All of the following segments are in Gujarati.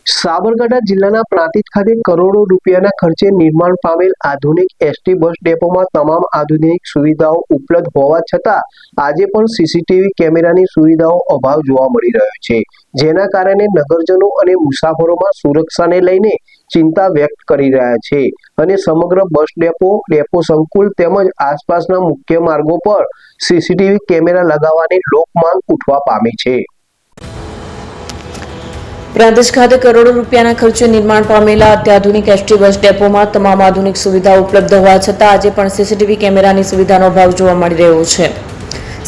સાબરકાંઠા જિલ્લાના પ્રાંતિજ ખાતે કરોડો રૂપિયાના ખર્ચે નિર્માણ પામેલ આધુનિક એસટી બસ ડેપોમાં તમામ આધુનિક સુવિધાઓ ઉપલબ્ધ હોવા છતાં આજે પણ સીસીટીવી કેમેરાની સુવિધાઓ અભાવ જોવા મળી રહ્યો છે, જેના કારણે નગરજનો અને મુસાફરોમાં સુરક્ષાને લઈને ચિંતા વ્યક્ત કરી રહ્યા છે અને સમગ્ર બસ ડેપો સંકુલ તેમજ આસપાસના મુખ્ય માર્ગો પર સીસીટીવી કેમેરા લગાવવાની લોકમાંગ ઉઠવા પામી છે। પ્રાંતિજ ખાતે કરોડો રૂપિયાના ખર્ચે નિર્માણ પામેલા અત્યાધુનિક એસટી બસ ડેપોમાં તમામ આધુનિક સુવિધાઓ ઉપલબ્ધ હોવા છતાં આજે પણ સીસીટીવી કેમેરાની સુવિધાનો અભાવ જોવા મળી રહ્યો છે।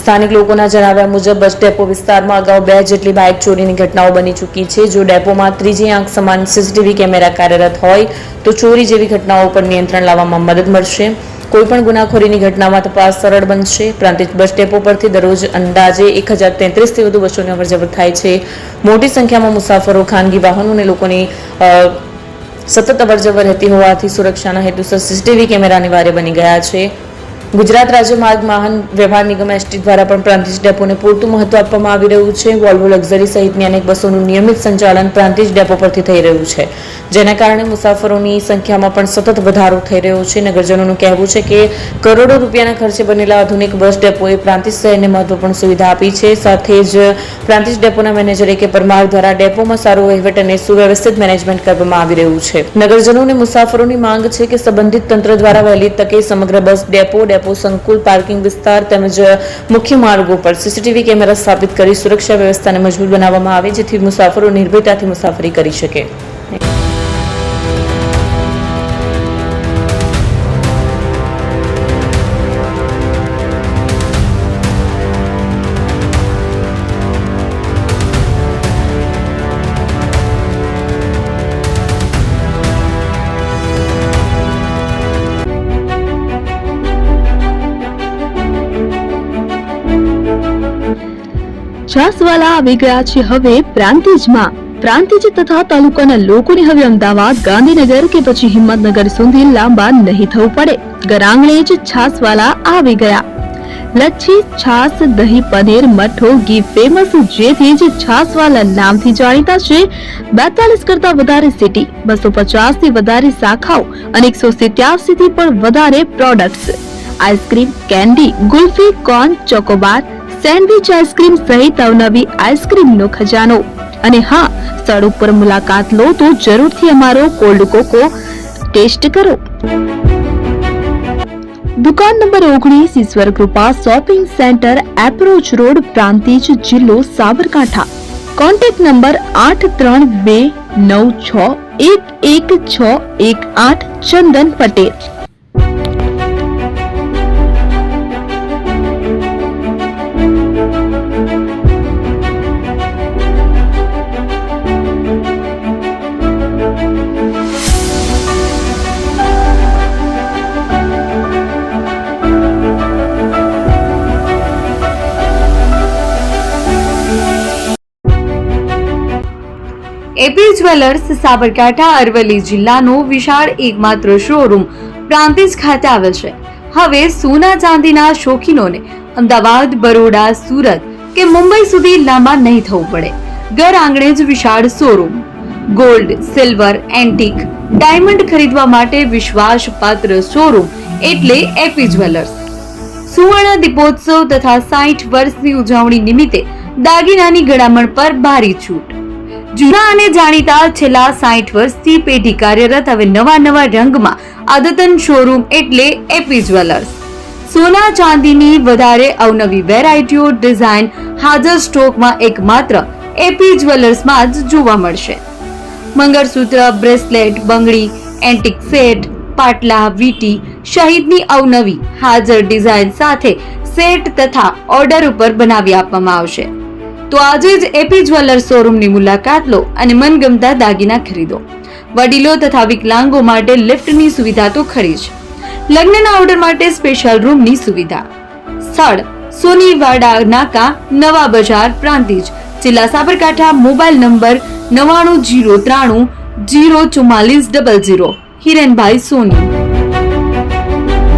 સ્થાનિક લોકોના જણાવ્યા મુજબ બસ ડેપો વિસ્તારમાં અગાઉ 2 જેટલી બાઇક ચોરીની ઘટનાઓ બની ચૂકી છે। જો ડેપોમાં ત્રીજી આંખ સમાન સીસીટીવી કેમેરા કાર્યરત હોય તો ચોરી જેવી ઘટનાઓ પર નિયંત્રણ લાવવામાં મદદ મળશે। કોઈપણ ગુનાખોરીની ઘટનામાં તપાસ સરળ બનશે। પ્રાંતિજ બસ ડેપો પરથી દરરોજ અંદાજે 1033 થી વધુ બસોની અવરજવર થાય છે। મોટી સંખ્યામાં મુસાફરો, ખાનગી વાહનો અને લોકોની સતત અવરજવર રહેતી હોવાથી સુરક્ષાના હેતુસર સીસીટીવી કેમેરા અનિવાર્ય બની ગયા છે। ગુજરાત રાજ્ય માર્ગ વાહન વ્યવહાર નિગમ એસટી દ્વારા પણ પ્રાંતિજ ડેપોને પૂરતું મહત્વ આપવામાં આવી રહ્યું છે। વોલ્વો લક્ઝરી સહિતની અનેક બસોનું નિયમિત સંચાલન પ્રાંતિજ ડેપો પરથી થઈ રહ્યું છે, જેના કારણે મુસાફરોની સંખ્યામાં પણ સતત વધારો થઈ રહ્યો છે। નગરજનોનું કહેવું છે કે કરોડો રૂપિયાના ખર્ચે બનેલા આધુનિક બસ ડેપોએ પ્રાંતિજ શહેરને મહત્વપૂર્ણ સુવિધા આપી છે। સાથે જ પ્રાંતિજ ડેપોના મેનેજર એ કે પરમાર દ્વારા ડેપોમાં સારો વહીવટ અને સુવ્યવસ્થિત મેનેજમેન્ટ કરવામાં આવી રહ્યું છે। નગરજનો અને મુસાફરોની માંગ છે કે સંબંધિત તંત્ર દ્વારા વહેલી તકે સમગ્ર બસ ડેપો સંકુલ, પાર્કિંગ વિસ્તાર તેમજ મુખ્ય માર્ગો પર સીસીટીવી કેમેરા સ્થાપિત કરી સુરક્ષા વ્યવસ્થાને મજબૂત બનાવવામાં આવે, જેથી મુસાફરો નિર્ભયતાથી મુસાફરી કરી શકે। છાસવાલા આવી ગયા છે હવે પ્રાંતિજમાં। પ્રાંતિજ તથા તાલુકાના લોકોને હવે અમદાવાદ, ગાંધીનગર કે પછી હિંમતનગર સુધી લાંબા નહીં થવું પડે। ઘર આંગણે જ છાસવાલા આવી ગયા। લચ્છી, છાસ, દહીં, પનીર, મઠો, ઘી ફેમસ, જેથી જ છાસવાલા નામથી જાણીતા છે। 42 કરતા વધારે સિટી, 250 થી વધારે શાખાઓ અને 187 થી પણ વધારે products. Ice cream, candy, kulfi, corn, Chocobar, sandwich ice cream સહિત અવનવી આઈસ્ક્રીમનો ખજાનો। અને હા, સ્થળ ઉપર મુલાકાત લો તો જરૂરથી અમારો કોલ્ડ કોકો ટેસ્ટ કરો। દુકાન number 19, Ishwar Krupa shopping centre, approach road, Prantij, જિલ્લો Sabarkantha. Contact number 8329611618 Chandan Patel. AP jewellers Sabarkantha Aravalli જિલ્લાનો વિશાળ એકમાત્ર શોરૂમ પ્રાંતિજ ખાતે આવેલ છે। હવે સોના ચાંદીના શોખીનોને અમદાવાદ, બરોડા, સુરત કે મુંબઈ સુધી લાંબા નહીં થવું પડે। ઘર આંગણે જ વિશાળ showroom. Gold, silver, antique, diamond ખરીદવા માટે વિશ્વાસપાત્ર શોરૂમ એટલે એપી જ્વેલર્સ। સુવર્ણ દીપોત્સવ તથા 60 વર્ષની ઉજવણી નિમિત્તે દાગીનાની ગળામણ પર ભારી છૂટ। જૂના અને જાણીતા છેલ્લા 60 વર્ષથી પેઢી કાર્યરત હવે નવા રંગમાં અદ્યતન શોરૂમ એટલે એપી જ્વેલર્સ। સોના ચાંદીની વધારે અવનવી વેરાયટીઓ, ડિઝાઇન હાજર સ્ટોકમાં એકમાત્ર એપી જ્વેલર્સમાં જ જોવા મળશે। મંગળસૂત્ર, બ્રેસલેટ, બંગડી, એન્ટિક સેટ, પાટલા, વીટી સહિતની અવનવી હાજર ડિઝાઇન સાથે સેટ તથા ઓર્ડર ઉપર બનાવી આપવામાં આવશે। તો આજે જ એપી જ્વેલર્સ શોરૂમની મુલાકાત લો અને મનગમતા દાગીના ખરીદો। વડીલો તથા વિકલાંગો માટે લિફ્ટની સુવિધા તો ખરી જ, લગ્નના ઓર્ડર માટે સ્પેશિયલ રૂમની સુવિધા। સ્થળ સોનીવાડા નાકા, નવા બજાર, પ્રાંતિજ, જિલ્લા સાબરકાંઠા। Mobile number 9903304400। હિરેનભાઈ સોની।